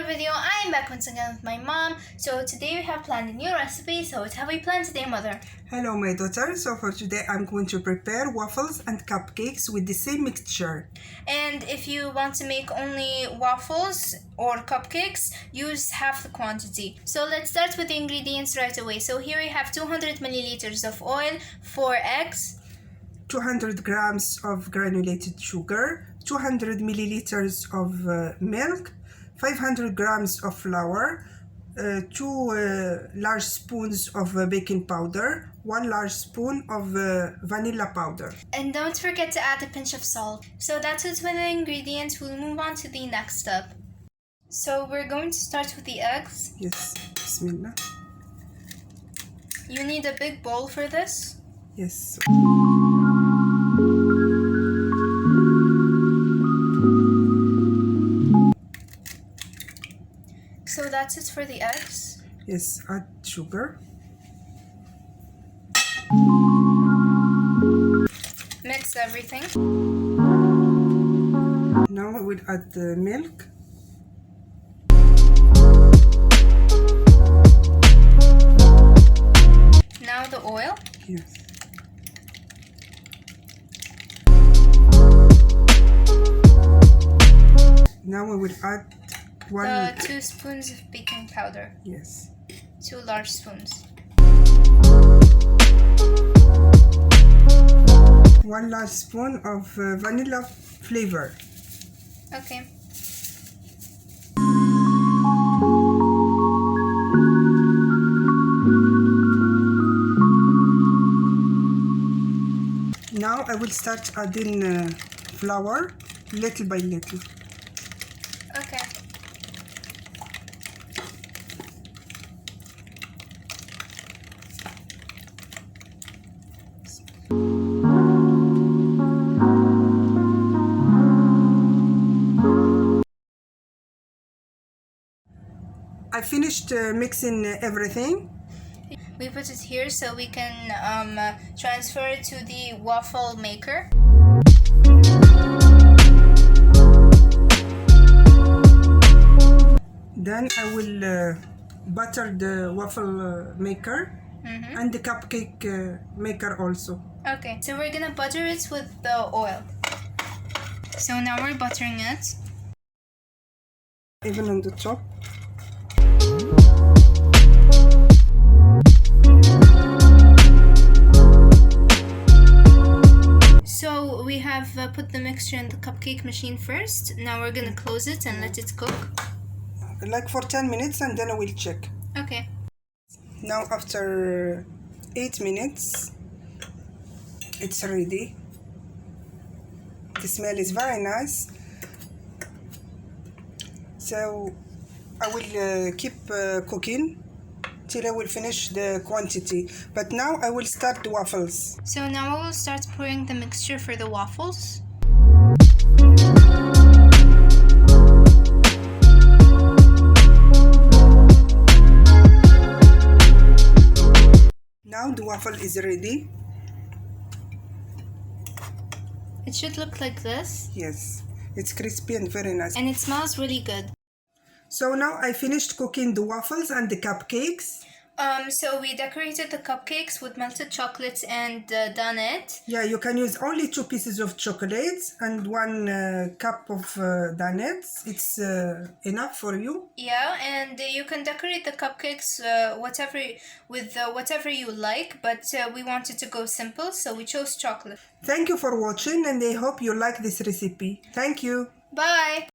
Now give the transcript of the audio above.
another video. I'm back once again with my mom. So today we have planned a new recipe. So what have we planned today, Mother? Hello my daughter. So for today I'm going to prepare waffles and cupcakes with the same mixture. And if you want to make only waffles or cupcakes, use half the quantity. So let's start with the ingredients right away. So here we have 200 milliliters of oil, 4 eggs, 200 grams of granulated sugar, 200 milliliters of milk, 500 grams of flour, 2 large spoons of baking powder, 1 large spoon of vanilla powder. And don't forget to add a pinch of salt. So that's it with the ingredients. We'll move on to the next step. So we're going to start with the eggs. Yes, bismillah. You need a big bowl for this. Yes. So that's it for the eggs. Yes, add sugar. Mix everything. Now I will add the milk. Now the oil. Yes. Now we will add 2 spoons of baking powder. Yes. 2 large spoons. 1 large spoon of vanilla flavor. Okay. Now I will start adding flour little by little. Okay. I finished mixing everything. We put it here so we can transfer it to the waffle maker. Then I will butter the waffle maker and the cupcake maker also. Okay, so we're gonna butter it with the oil. So now we're buttering it. Even on the top. So we have put the mixture in the cupcake machine first. Now we're gonna close it and let it cook. Like for 10 minutes and then I will check. Okay. Now after 8 minutes, it's ready. The smell is very nice. So I will keep cooking till I will finish the quantity. But now I will start the waffles. So now we will start pouring the mixture for the waffles. Now the waffle is ready. It should look like this. Yes, it's crispy and very nice. And it smells really good. So now I finished cooking the waffles and the cupcakes. So we decorated the cupcakes with melted chocolate and donut. Yeah, you can use only 2 pieces of chocolates and 1 cup of donuts. It's enough for you. Yeah, and you can decorate the cupcakes whatever you like, but we wanted to go simple, so we chose chocolate. Thank you for watching and I hope you like this recipe. Thank you. Bye!